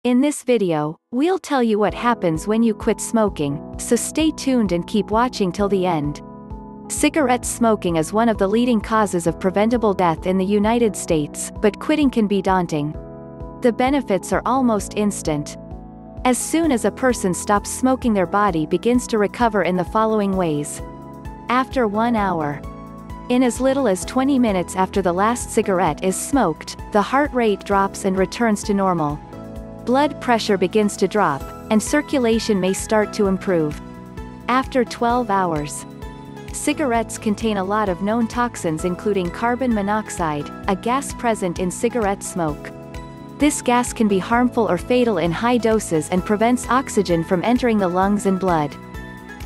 In this video, we'll tell you what happens when you quit smoking, so stay tuned and keep watching till the end. Cigarette smoking is one of the leading causes of preventable death in the United States, but quitting can be daunting. The benefits are almost instant. As soon as a person stops smoking, their body begins to recover in the following ways. After 1 hour. In as little as 20 minutes after the last cigarette is smoked, the heart rate drops and returns to normal. Blood pressure begins to drop, and circulation may start to improve. After 12 hours. Cigarettes contain a lot of known toxins, including carbon monoxide, a gas present in cigarette smoke. This gas can be harmful or fatal in high doses and prevents oxygen from entering the lungs and blood.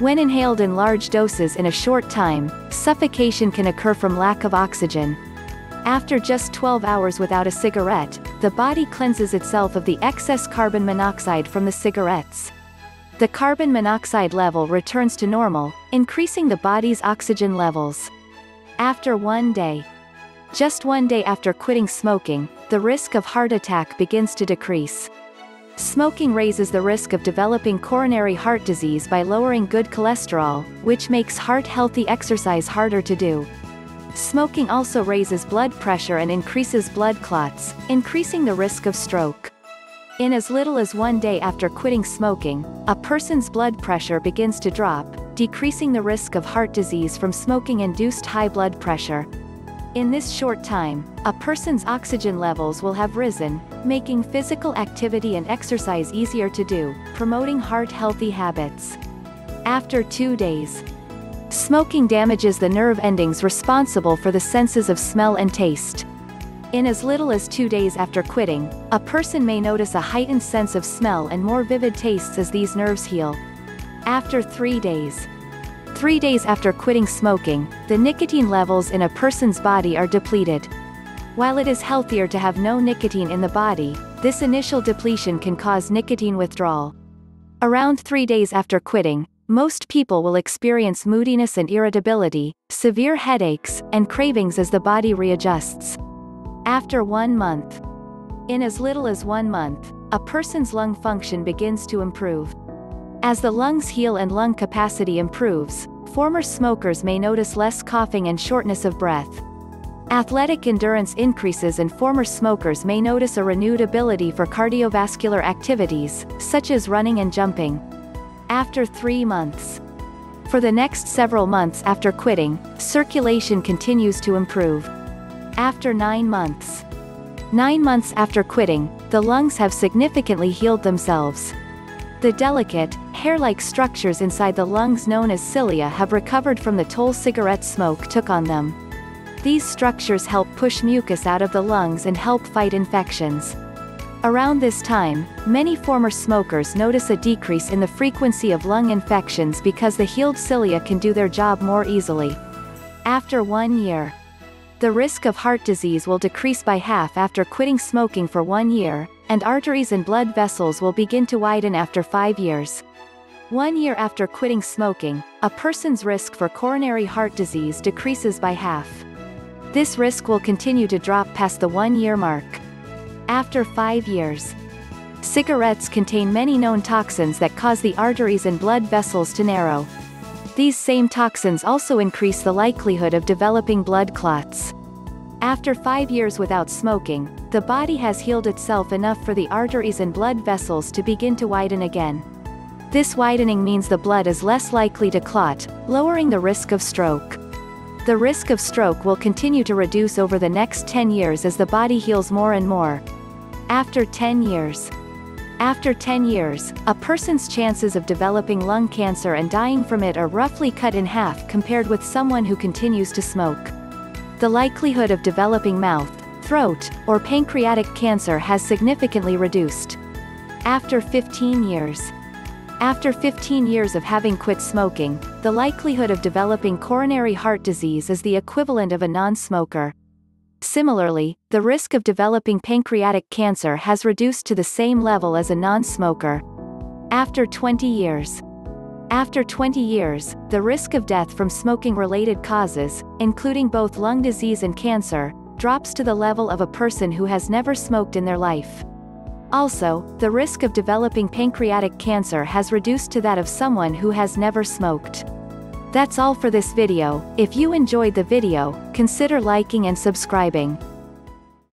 When inhaled in large doses in a short time, suffocation can occur from lack of oxygen. After just 12 hours without a cigarette, the body cleanses itself of the excess carbon monoxide from the cigarettes. The carbon monoxide level returns to normal, increasing the body's oxygen levels. After 1 day. Just 1 day after quitting smoking, the risk of heart attack begins to decrease. Smoking raises the risk of developing coronary heart disease by lowering good cholesterol, which makes heart-healthy exercise harder to do. Smoking also raises blood pressure and increases blood clots, increasing the risk of stroke. In as little as 1 day after quitting smoking, a person's blood pressure begins to drop, decreasing the risk of heart disease from smoking-induced high blood pressure. In this short time, a person's oxygen levels will have risen, making physical activity and exercise easier to do, promoting heart-healthy habits. After 2 days. Smoking damages the nerve endings responsible for the senses of smell and taste. In as little as 2 days after quitting, a person may notice a heightened sense of smell and more vivid tastes as these nerves heal. After 3 days. 3 days after quitting smoking, the nicotine levels in a person's body are depleted. While it is healthier to have no nicotine in the body, this initial depletion can cause nicotine withdrawal. Around 3 days after quitting, most people will experience moodiness and irritability, severe headaches, and cravings as the body readjusts. After 1 month. In as little as 1 month, a person's lung function begins to improve. As the lungs heal and lung capacity improves, former smokers may notice less coughing and shortness of breath. Athletic endurance increases and former smokers may notice a renewed ability for cardiovascular activities, such as running and jumping. After 3 months. For the next several months after quitting, circulation continues to improve. After 9 months. 9 months after quitting, the lungs have significantly healed themselves. The delicate, hair-like structures inside the lungs known as cilia have recovered from the toll cigarette smoke took on them. These structures help push mucus out of the lungs and help fight infections. Around this time, many former smokers notice a decrease in the frequency of lung infections because the healed cilia can do their job more easily. After 1 year. The risk of heart disease will decrease by half after quitting smoking for 1 year, and arteries and blood vessels will begin to widen after 5 years. 1 year after quitting smoking, a person's risk for coronary heart disease decreases by half. This risk will continue to drop past the 1 year mark. After 5 years. Cigarettes contain many known toxins that cause the arteries and blood vessels to narrow. These same toxins also increase the likelihood of developing blood clots. After 5 years without smoking, the body has healed itself enough for the arteries and blood vessels to begin to widen again. This widening means the blood is less likely to clot, lowering the risk of stroke. The risk of stroke will continue to reduce over the next 10 years as the body heals more and more. After 10 years. After 10 years, a person's chances of developing lung cancer and dying from it are roughly cut in half compared with someone who continues to smoke. The likelihood of developing mouth, throat, or pancreatic cancer has significantly reduced. After 15 years. After 15 years of having quit smoking, the likelihood of developing coronary heart disease is the equivalent of a non-smoker. Similarly, the risk of developing pancreatic cancer has reduced to the same level as a non-smoker. After 20 years. After 20 years, the risk of death from smoking-related causes, including both lung disease and cancer, drops to the level of a person who has never smoked in their life. Also, the risk of developing pancreatic cancer has reduced to that of someone who has never smoked. That's all for this video. If you enjoyed the video, consider liking and subscribing.